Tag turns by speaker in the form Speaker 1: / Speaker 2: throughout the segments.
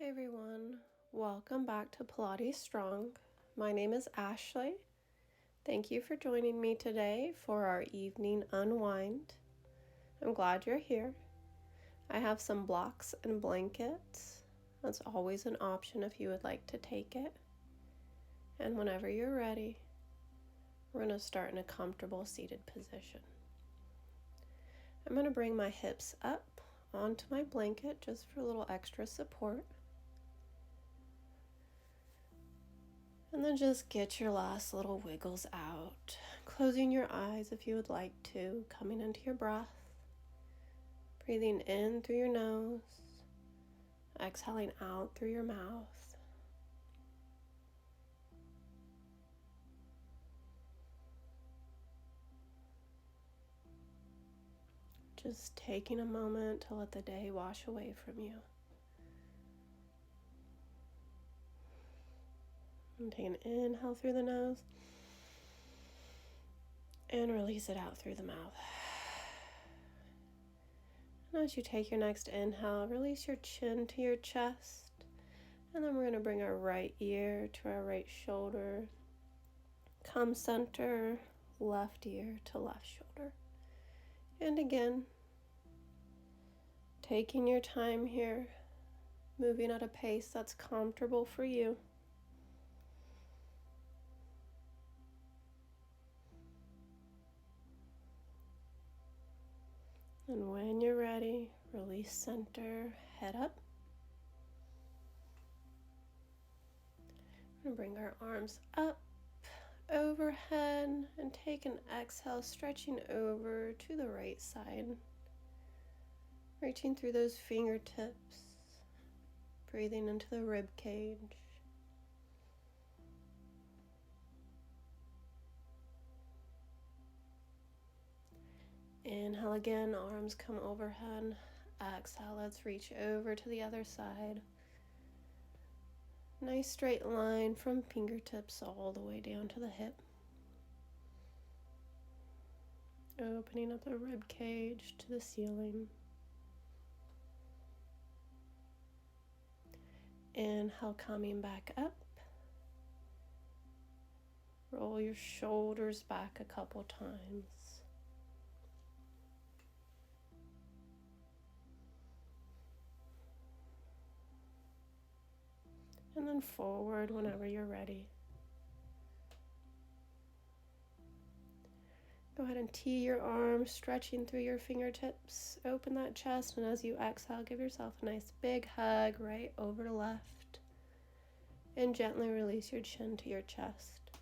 Speaker 1: Hey everyone, welcome back to Pilates Strong. My name is Ashley. Thank you for joining me today for our evening unwind. I'm glad you're here. I have some blocks and blankets. That's always an option if you would like to take it. And whenever you're ready, we're going to start in a comfortable seated position. I'm going to bring my hips up onto my blanket just for a little extra support. And then just get your last little wiggles out, closing your eyes if you would like to, coming into your breath, breathing in through your nose, exhaling out through your mouth. Just taking a moment to let the day wash away from you. And take an inhale through the nose and release it out through the mouth. And as you take your next inhale, release your chin to your chest. And then we're going to bring our right ear to our right shoulder. Come center, left ear to left shoulder. And again, taking your time here, moving at a pace that's comfortable for you. And when you're ready, release center, head up. We're going to bring our arms up, overhead, and take an exhale, stretching over to the right side. Reaching through those fingertips, breathing into the rib cage. Inhale again, arms come overhead. Exhale, let's reach over to the other side. Nice straight line from fingertips all the way down to the hip. Opening up the rib cage to the ceiling. Inhale, coming back up. Roll your shoulders back a couple times. And then forward whenever you're ready. Go ahead and tee your arms, stretching through your fingertips. Open that chest, and as you exhale, give yourself a nice big hug right over to left. And gently release your chin to your chest.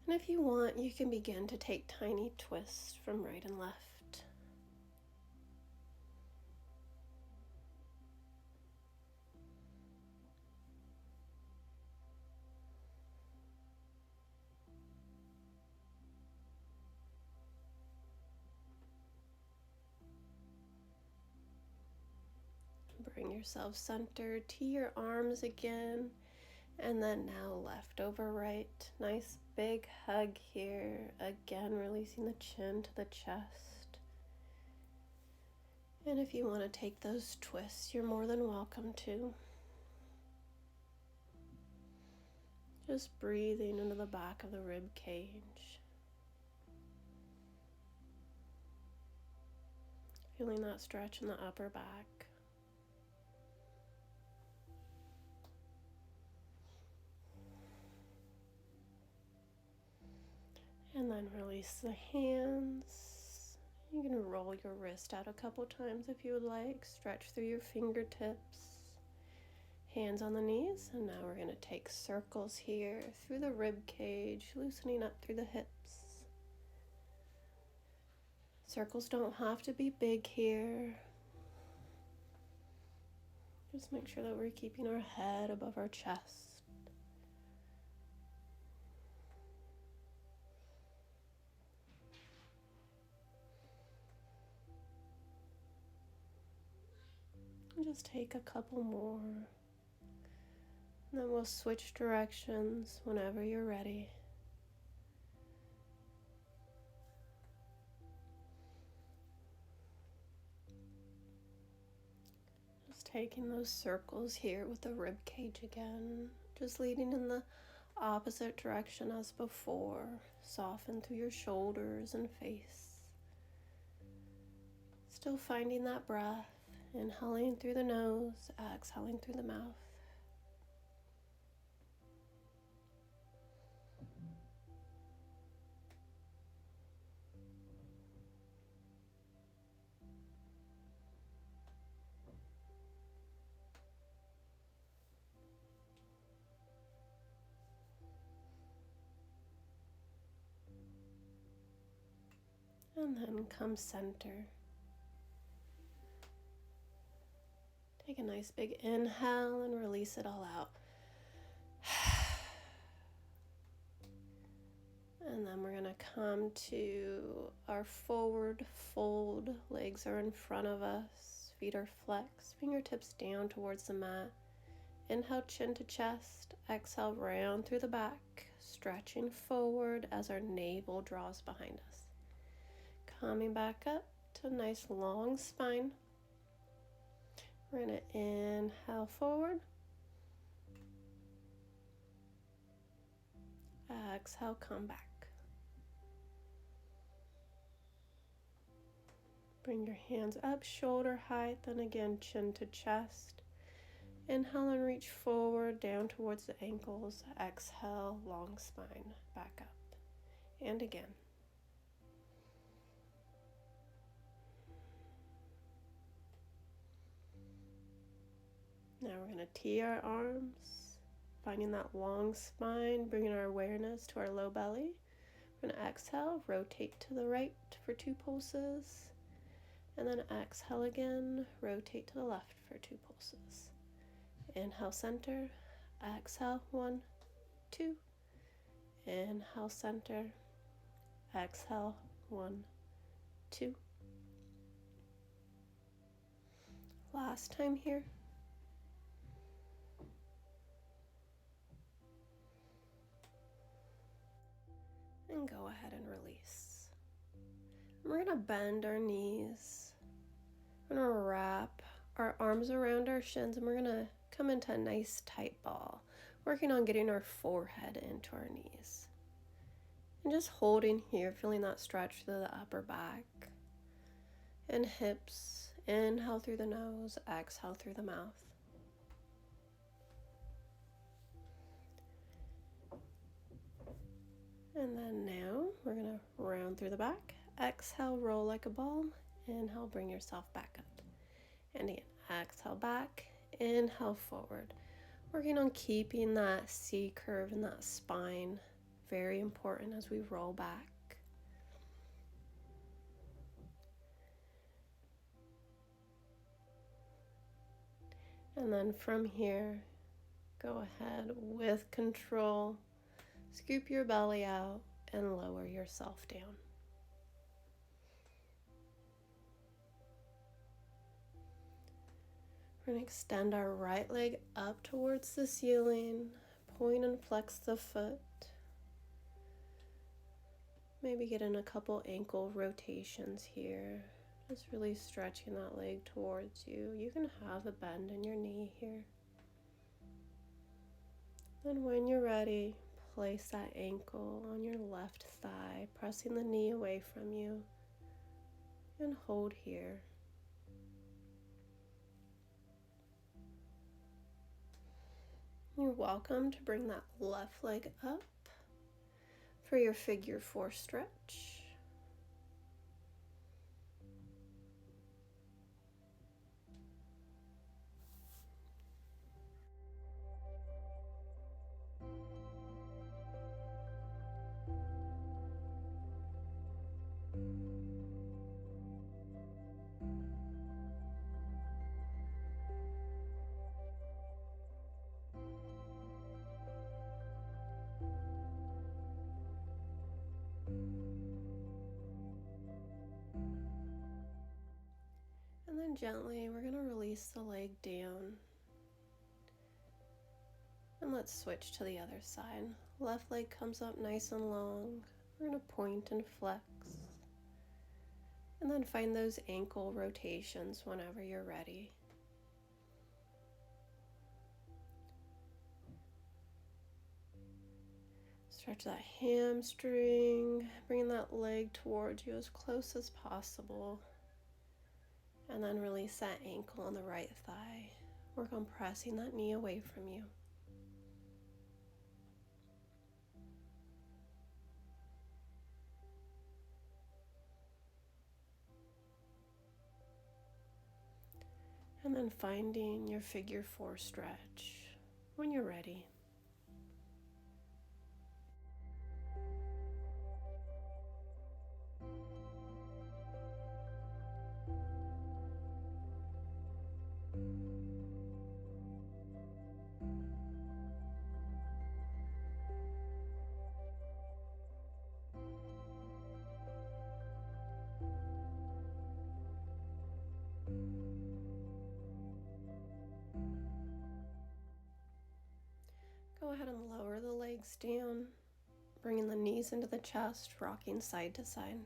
Speaker 1: And if you want, you can begin to take tiny twists from right and left. Bring yourself centered, tee your arms again, and then now left over right. Nice big hug here. Again, releasing the chin to the chest. And if you want to take those twists, you're more than welcome to. Just breathing into the back of the rib cage. Feeling that stretch in the upper back. And then release the hands. You can roll your wrist out a couple times if you would like. Stretch through your fingertips. Hands on the knees. And now we're going to take circles here through the rib cage, loosening up through the hips. Circles don't have to be big here. Just make sure that we're keeping our head above our chest. Just take a couple more, and then we'll switch directions whenever you're ready. Taking those circles here with the rib cage again, just leading in the opposite direction as before. Soften through your shoulders and face. Still finding that breath, inhaling through the nose, exhaling through the mouth. And then come center. Take a nice big inhale and release it all out. And then we're going to come to our forward fold. Legs are in front of us. Feet are flexed. Fingertips down towards the mat. Inhale, chin to chest. Exhale, round through the back. Stretching forward as our navel draws behind us. Coming back up to a nice long spine. We're going to inhale forward. Exhale, come back. Bring your hands up, shoulder height, then again chin to chest. Inhale and reach forward, down towards the ankles. Exhale, long spine, back up. And again. Now we're going to tee our arms, finding that long spine, bringing our awareness to our low belly. We're going to exhale, rotate to the right for 2 pulses. And then exhale again, rotate to the left for 2 pulses. Inhale, center. Exhale, 1, 2. Inhale, center. Exhale, 1, 2. Last time here. And go ahead and release. We're going to bend our knees. We're going to wrap our arms around our shins and we're going to come into a nice tight ball, working on getting our forehead into our knees. And just holding here, feeling that stretch through the upper back and hips. Inhale through the nose, exhale through the mouth. And then now we're going to round through the back. Exhale, roll like a ball. Inhale, bring yourself back up. And again, exhale back. Inhale forward. Working on keeping that C curve in that spine. Very important as we roll back. And then from here, go ahead with control. Scoop your belly out and lower yourself down. We're going to extend our right leg up towards the ceiling. Point and flex the foot. Maybe get in a couple ankle rotations here. Just really stretching that leg towards you. You can have a bend in your knee here. And when you're ready, place that ankle on your left thigh, pressing the knee away from you. And hold here. You're welcome to bring that left leg up for your figure 4 stretch. And then gently, we're going to release the leg down. And let's switch to the other side. Left leg comes up nice and long. We're going to point and flex. And then find those ankle rotations whenever you're ready. Stretch that hamstring, bringing that leg towards you as close as possible. And then release that ankle on the right thigh. Work on pressing that knee away from you. And then finding your figure 4 stretch when you're ready. Go ahead and lower the legs down, bringing the knees into the chest, rocking side to side.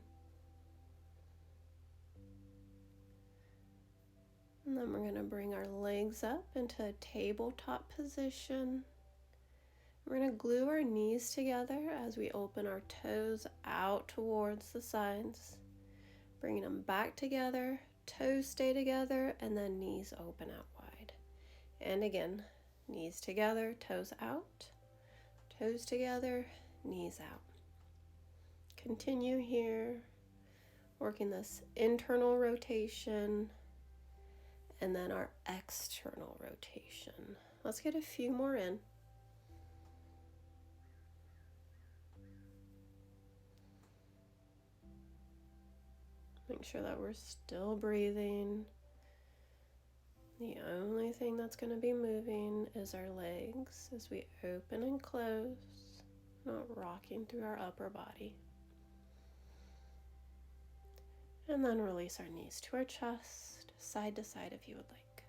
Speaker 1: And then we're going to bring our legs up into a tabletop position. We're going to glue our knees together as we open our toes out towards the sides, bringing them back together, toes stay together, and then knees open out wide. And again, knees together, toes out, toes together, knees out. Continue here, working this internal rotation and then our external rotation. Let's get a few more in. Make sure that we're still breathing. The only thing that's going to be moving is our legs as we open and close, not rocking through our upper body. And then release our knees to our chest, side to side if you would like.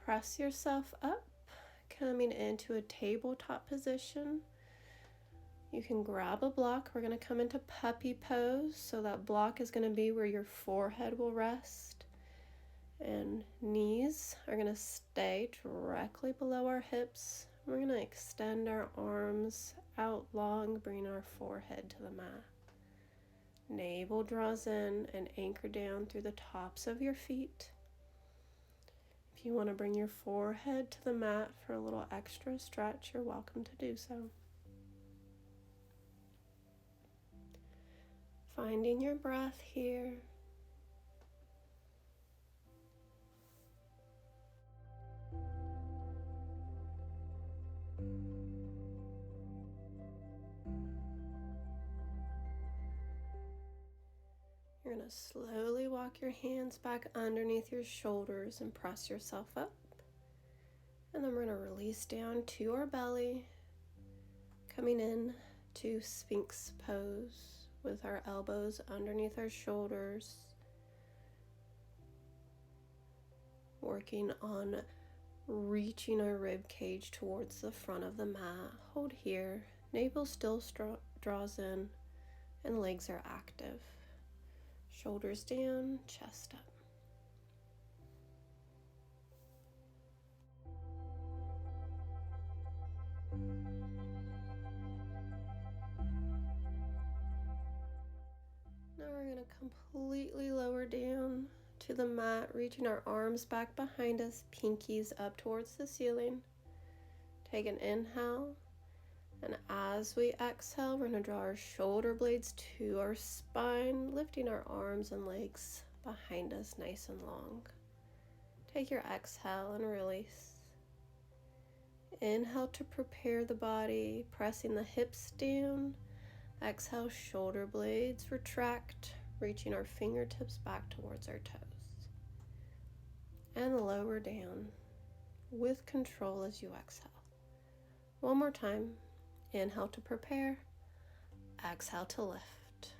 Speaker 1: Press yourself up, coming into a tabletop position. You can grab a block. We're going to come into puppy pose. So that block is going to be where your forehead will rest. And knees are going to stay directly below our hips. We're going to extend our arms out long, bring our forehead to the mat. Navel draws in and anchor down through the tops of your feet. If you want to bring your forehead to the mat for a little extra stretch, you're welcome to do so. Finding your breath here. You're going to slowly walk your hands back underneath your shoulders and press yourself up. And then we're going to release down to our belly, coming in to Sphinx pose with our elbows underneath our shoulders, working on reaching our rib cage towards the front of the mat. Hold here, navel still draws in, and legs are active. Shoulders down, chest up. Now we're going to completely lower down to the mat, reaching our arms back behind us, pinkies up towards the ceiling. Take an inhale, and as we exhale, we're going to draw our shoulder blades to our spine, lifting our arms and legs behind us nice and long. Take your exhale and release. Inhale to prepare the body, pressing the hips down. Exhale, shoulder blades retract, reaching our fingertips back towards our toes. And lower down with control as you exhale. One more time. Inhale to prepare. Exhale to lift.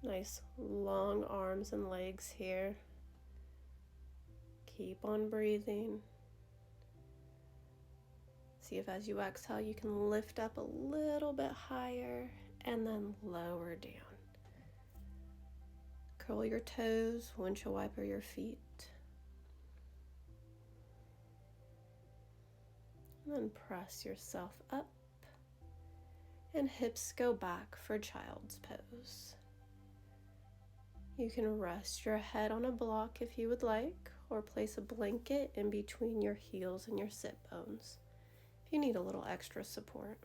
Speaker 1: Nice long arms and legs here. Keep on breathing. See if as you exhale you can lift up a little bit higher and then lower down. Curl your toes, windshield wiper your feet. And then press yourself up. And hips go back for child's pose. You can rest your head on a block if you would like, or place a blanket in between your heels and your sit bones if you need a little extra support.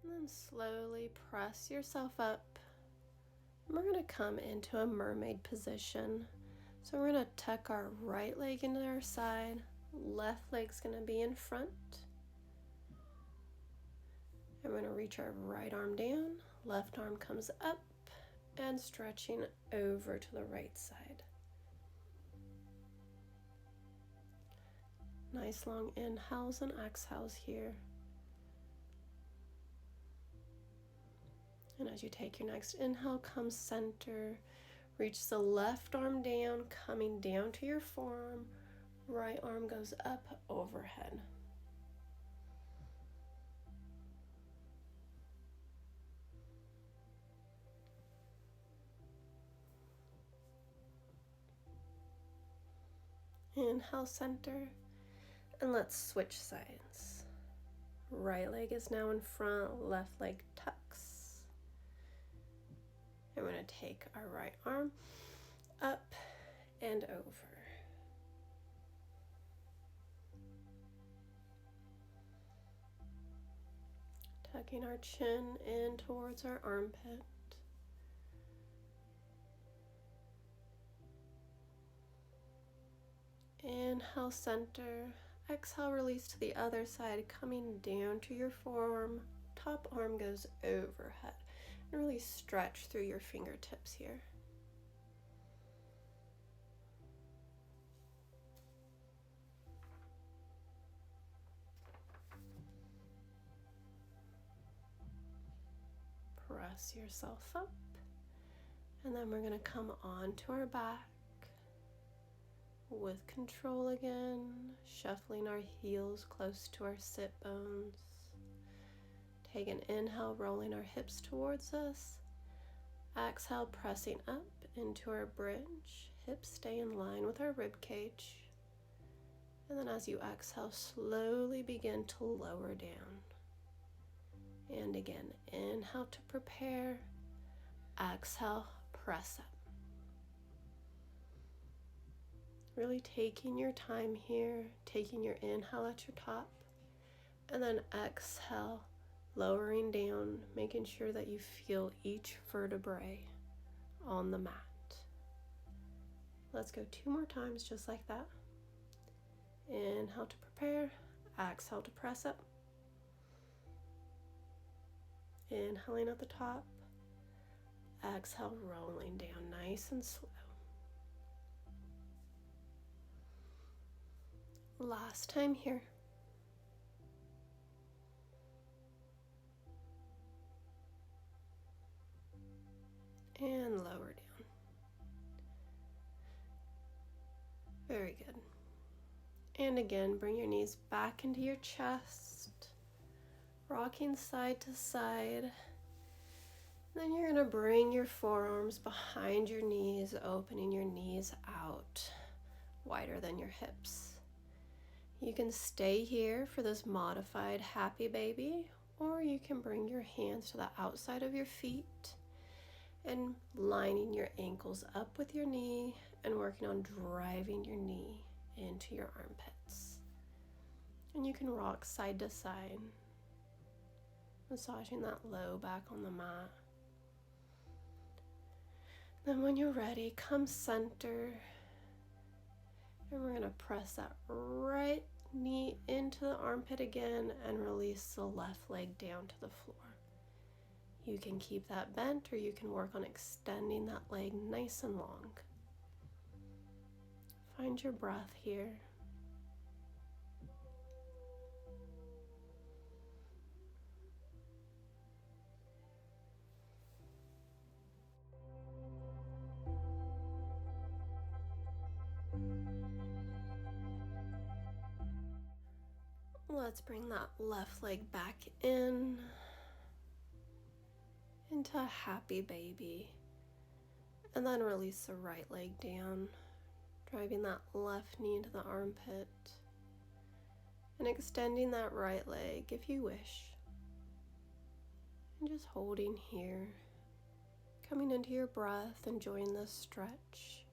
Speaker 1: And then slowly press yourself up. And we're going to come into a mermaid position. So we're going to tuck our right leg into our side. Left leg's going to be in front. And we're going to reach our right arm down. Left arm comes up and stretching over to the right side. Nice long inhales and exhales here. And as you take your next inhale, come center. Reach the left arm down, coming down to your forearm. Right arm goes up overhead. Inhale, center. And let's switch sides. Right leg is now in front, left leg tucks. And we're going to take our right arm up and over. Tucking our chin in towards our armpit. Inhale, center. Exhale, release to the other side, coming down to your forearm. Top arm goes overhead. And really stretch through your fingertips here. Press yourself up. And then we're going to come onto our back. With control again, shuffling our heels close to our sit bones. Take an inhale, rolling our hips towards us. Exhale, pressing up into our bridge. Hips stay in line with our rib cage. And then as you exhale, slowly begin to lower down. And again, inhale to prepare. Exhale, press up. Really taking your time here, taking your inhale at your top, and then exhale, lowering down, making sure that you feel each vertebrae on the mat. Let's go 2 more times just like that. Inhale to prepare, exhale to press up. Inhaling at the top, exhale, rolling down nice and slow. Last time here. And lower down. Very good. And again, bring your knees back into your chest, rocking side to side. Then you're going to bring your forearms behind your knees, opening your knees out wider than your hips. You can stay here for this modified happy baby, or you can bring your hands to the outside of your feet And lining your ankles up with your knee and working on driving your knee into your armpits. And you can rock side to side, massaging that low back on the mat. Then when you're ready, come center, and we're going to press that right knee into the armpit again and release the left leg down to the floor. You can keep that bent, or you can work on extending that leg nice and long. Find your breath here. Let's bring that left leg back into a happy baby. And then release the right leg down, driving that left knee into the armpit. And extending that right leg if you wish. And just holding here. Coming into your breath, enjoying this stretch.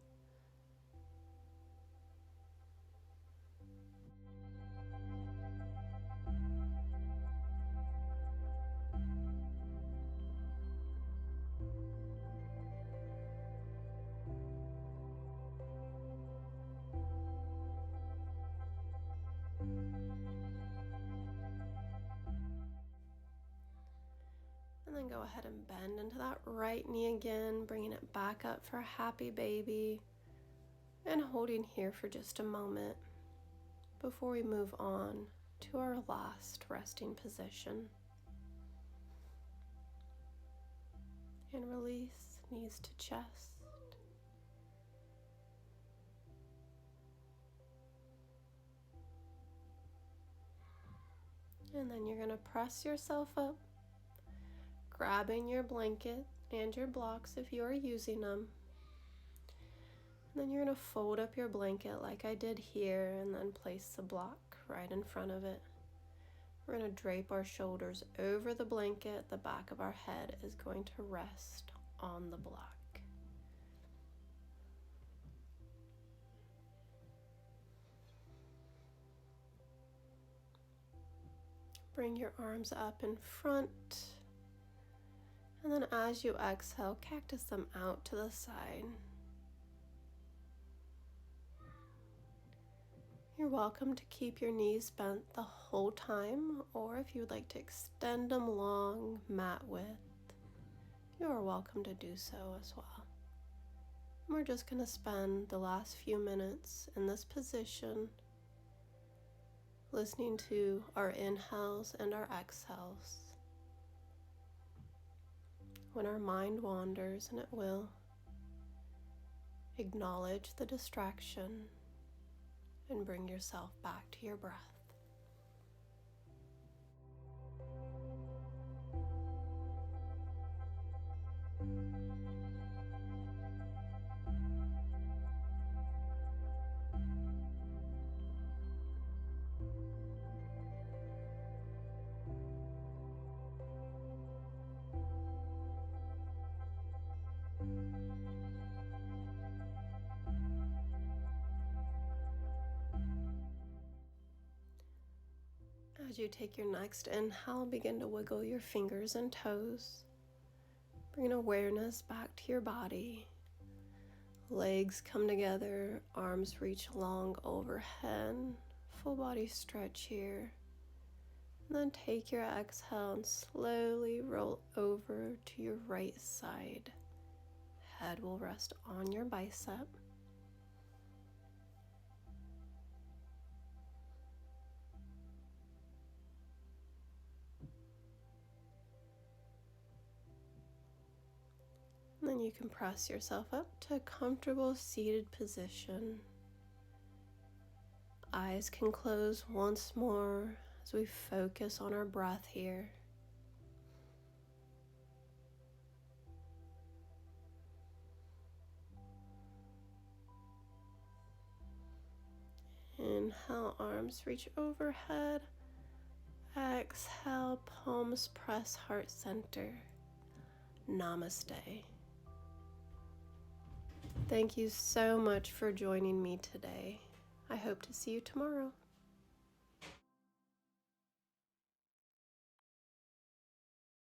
Speaker 1: And then go ahead and bend into that right knee again, bringing it back up for a happy baby. And holding here for just a moment before we move on to our last resting position. And release knees to chest. And then you're going to press yourself up, grabbing your blanket and your blocks if you are using them. And then you're going to fold up your blanket like I did here and then place the block right in front of it. We're going to drape our shoulders over the blanket. The back of our head is going to rest on the block. Bring your arms up in front. And then as you exhale, cactus them out to the side. You're welcome to keep your knees bent the whole time, or if you would like to extend them long, mat width, you are welcome to do so as well. We're just going to spend the last few minutes in this position, listening to our inhales and our exhales. When our mind wanders, and it will, acknowledge the distraction and bring yourself back to your breath. As you take your next inhale, begin to wiggle your fingers and toes. Bring awareness back to your body. Legs come together, arms reach long overhead, full body stretch here. And then take your exhale and slowly roll over to your right side. Head will rest on your bicep. And then you can press yourself up to a comfortable seated position. Eyes can close once more as we focus on our breath here. Inhale, arms reach overhead. Exhale, palms press heart center. Namaste. Thank you so much for joining me today. I hope to see you tomorrow.